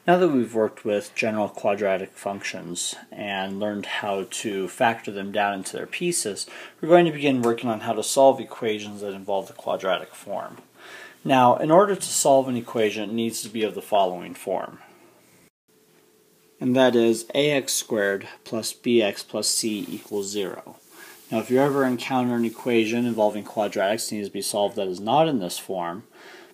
Now that we've worked with general quadratic functions and learned how to factor them down into their pieces, we're going to begin working on how to solve equations that involve the quadratic form. Now, in order to solve an equation, it needs to be of the following form. And that is ax squared plus bx plus c equals 0. Now, if you ever encounter an equation involving quadratics that needs to be solved that is not in this form,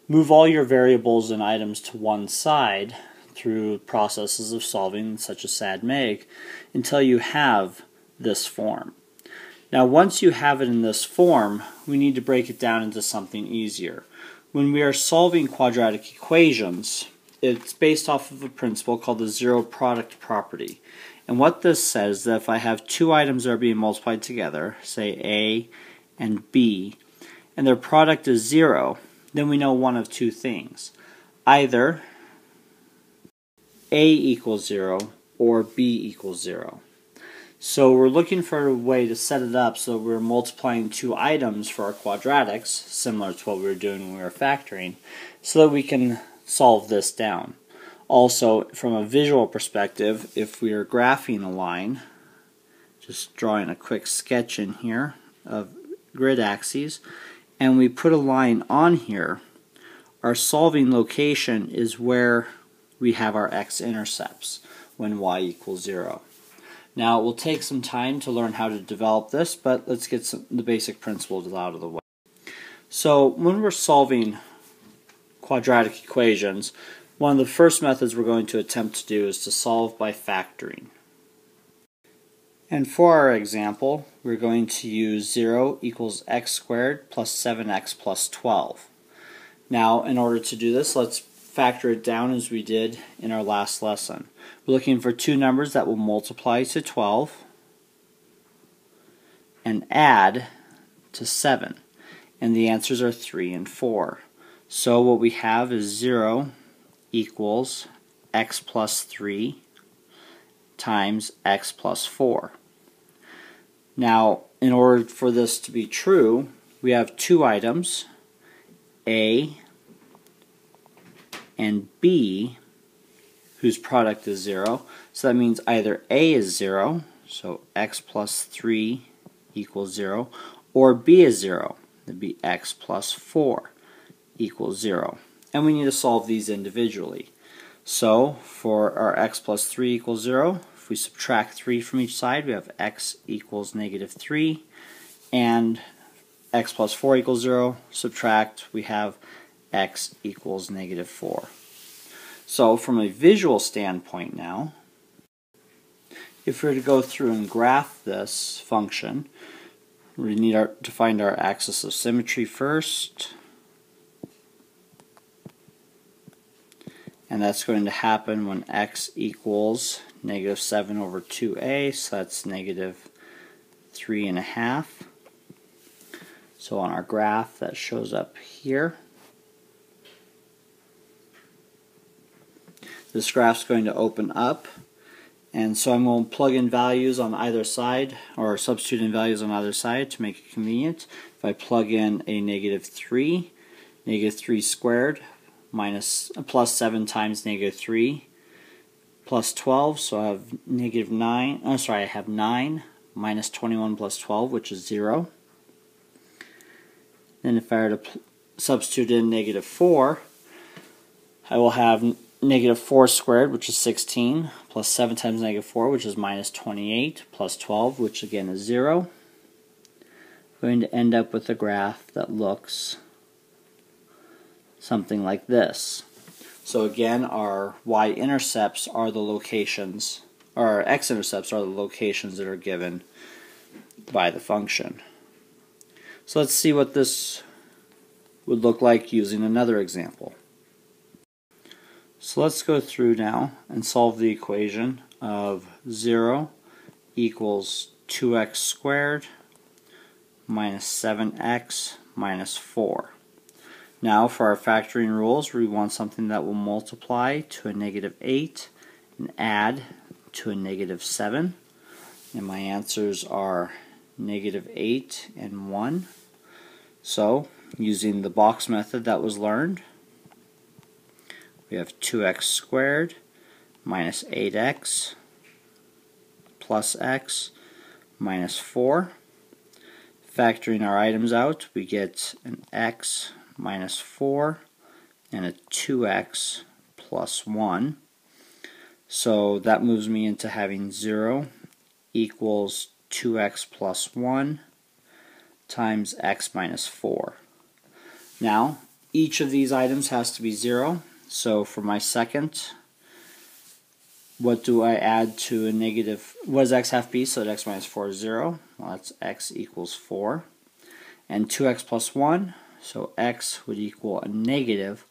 move all your variables and items to one side through processes of solving such as SAD/MAG until you have this form. Now once you have it in this form, we need to break it down into something easier. When we are solving quadratic equations, it's based off of a principle called the zero product property. And what this says is that if I have two items that are being multiplied together, say A and B, and their product is 0, then we know one of two things. Either A equals 0 or B equals 0. So we're looking for a way to set it up so we're multiplying two items for our quadratics, similar to what we were doing when we were factoring, so that we can solve this down. Also, from a visual perspective, if we are graphing a line, just drawing a quick sketch in here of grid axes, and we put a line on here, our solving location is where we have our x-intercepts when y equals 0. Now it will take some time to learn how to develop this, but let's get the basic principles out of the way. So when we're solving quadratic equations, one of the first methods we're going to attempt to do is to solve by factoring. And for our example, we're going to use 0 equals x squared plus 7x plus 12. Now in order to do this, let's factor it down as we did in our last lesson. We're looking for two numbers that will multiply to 12 and add to 7. And the answers are 3 and 4. So what we have is 0 equals x plus 3 times x plus 4. Now, in order for this to be true, we have two items, A and B, whose product is 0. So that means either A is 0, so x plus 3 equals 0, or B is 0, that'd be x plus 4 equals 0. And we need to solve these individually. So for our x plus 3 equals 0, if we subtract 3 from each side, we have x equals negative 3, and x plus 4 equals 0, subtract, we have x equals negative 4. So from a visual standpoint now, if we were to go through and graph this function, we need to find our axis of symmetry first. And that's going to happen when x equals negative 7 over 2a, so that's negative 3.5. So on our graph, that shows up here. This graph's going to open up, and so I'm going to plug in values on either side, or substitute in values on either side to make it convenient. If I plug in a negative 3 squared plus 7 times negative 3 plus 12, so I have negative 9, I have 9 minus 21 plus 12, which is 0. Then if I were to substitute in negative 4, I will have negative 4 squared, which is 16, plus 7 times negative 4, which is minus 28, plus 12, which again is 0. We're going to end up with a graph that looks something like this. So again, our y-intercepts are the locations, or our x-intercepts are the locations that are given by the function. So let's see what this would look like using another example. So let's go through now and solve the equation of 0 equals 2x squared minus 7x minus 4. Now for our factoring rules, we want something that will multiply to a negative 8 and add to a negative 7. And my answers are negative 8 and 1. So using the box method that was learned, we have 2x squared minus 8x plus x minus 4. Factoring our items out, we get an x minus 4 and a 2x plus 1. So that moves me into having 0 equals 2x plus 1 times x minus 4. Now, each of these items has to be 0. So for my second, what do I add to a negative? What does x have to be so that x minus 4 is 0? Well, that's x equals 4. And 2x plus 1, so x would equal a negative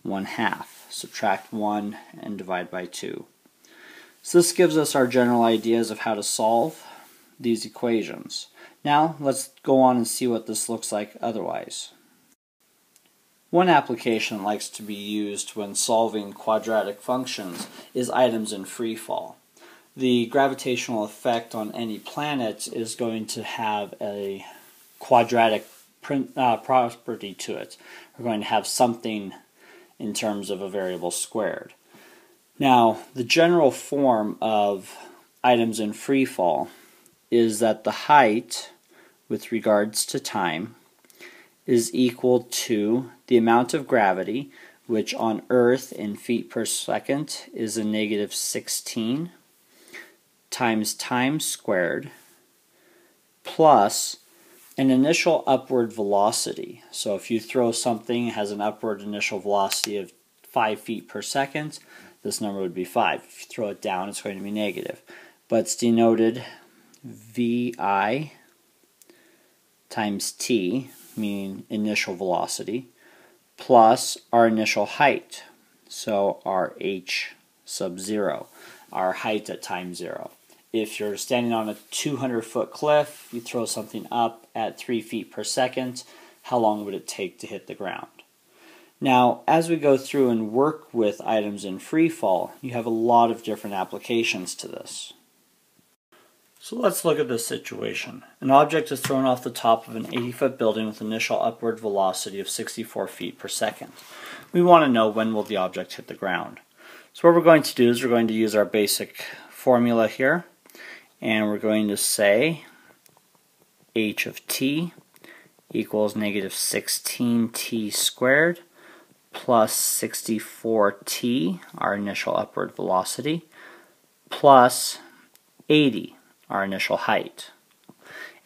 1/2. Subtract 1 and divide by 2. So this gives us our general ideas of how to solve these equations. Now let's go on and see what this looks like otherwise. One application that likes to be used when solving quadratic functions is items in free fall. The gravitational effect on any planet is going to have a quadratic property to it. We're going to have something in terms of a variable squared. Now, the general form of items in free fall is that the height with regards to time is equal to the amount of gravity, which on Earth in feet per second is a negative 16, times time squared, plus an initial upward velocity. So if you throw something that has an upward initial velocity of 5 feet per second, this number would be 5. If you throw it down, it's going to be negative. But it's denoted VI times t, meaning initial velocity, plus our initial height, so our h sub 0, our height at time 0. If you're standing on a 200-foot cliff, you throw something up at 3 feet per second, how long would it take to hit the ground? Now, as we go through and work with items in free fall, you have a lot of different applications to this. So let's look at this situation. An object is thrown off the top of an 80-foot building with initial upward velocity of 64 feet per second. We want to know when will the object hit the ground. So what we're going to do is we're going to use our basic formula here, and we're going to say h of t equals negative 16t squared plus 64t, our initial upward velocity, plus 80, our initial height.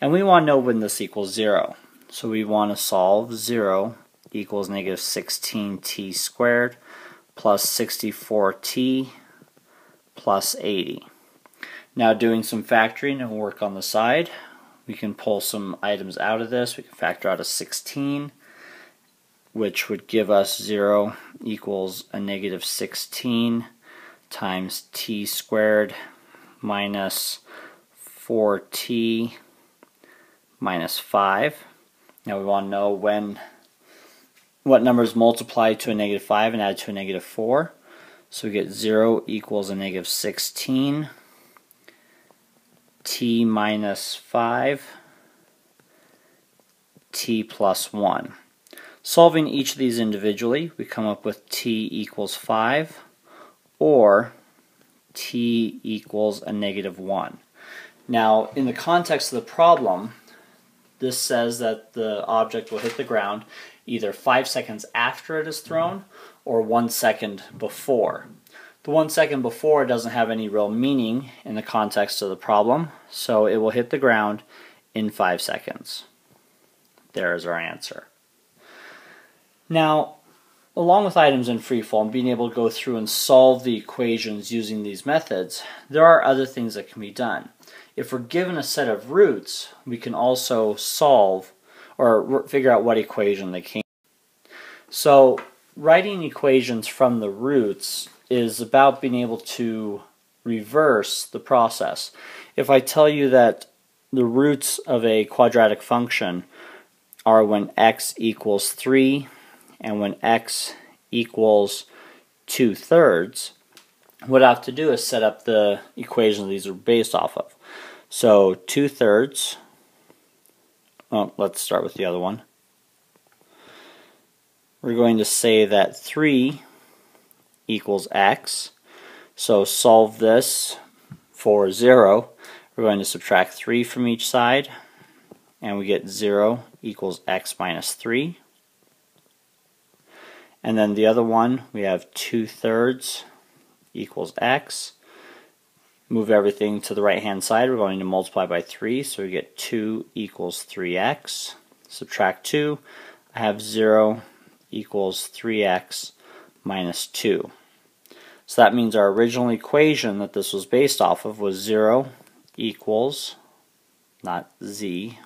And we want to know when this equals 0. So we want to solve 0 equals negative 16t squared plus 64t plus 80. Now doing some factoring and work on the side, we can pull some items out of this. We can factor out a 16, which would give us 0 equals a negative 16 times t squared minus 4t minus 5. Now we want to know what numbers multiply to a negative 5 and add to a negative 4. So we get 0 equals a negative 16 t minus 5 t plus 1. Solving each of these individually, we come up with t equals 5 or t equals a negative 1. Now, in the context of the problem, this says that the object will hit the ground either 5 seconds after it is thrown or 1 second before. The 1 second before doesn't have any real meaning in the context of the problem, so it will hit the ground in 5 seconds. There is our answer. Now, along with items in freefall and being able to go through and solve the equations using these methods, there are other things that can be done. If we're given a set of roots, we can also solve or figure out what equation they came from. So writing equations from the roots is about being able to reverse the process. If I tell you that the roots of a quadratic function are when x equals 3 and when x equals 2/3, what I have to do is set up the equations these are based off of. So 2/3, let's start with the other one. We're going to say that 3 equals x. So solve this for 0. We're going to subtract 3 from each side, and we get 0 equals x minus 3. And then the other one, we have 2/3 equals x. Move everything to the right hand side. We're going to multiply by 3, so we get 2 equals 3x. Subtract 2. I have 0 equals 3x minus 2. So that means our original equation that this was based off of was 0 equals, not z,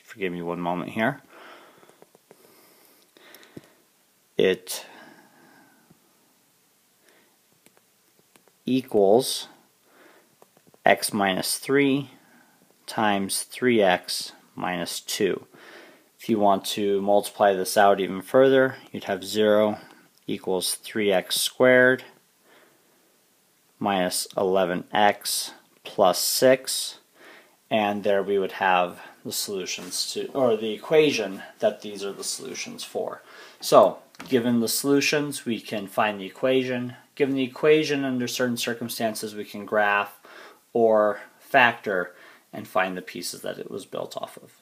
forgive me one moment here, it equals x minus 3 times 3x minus 2. If you want to multiply this out even further, you'd have 0 equals 3x squared minus 11x plus 6, and there we would have the solutions to, or the equation that these are the solutions for. So, given the solutions, we can find the equation. Given the equation, under certain circumstances, we can graph or factor and find the pieces that it was built off of.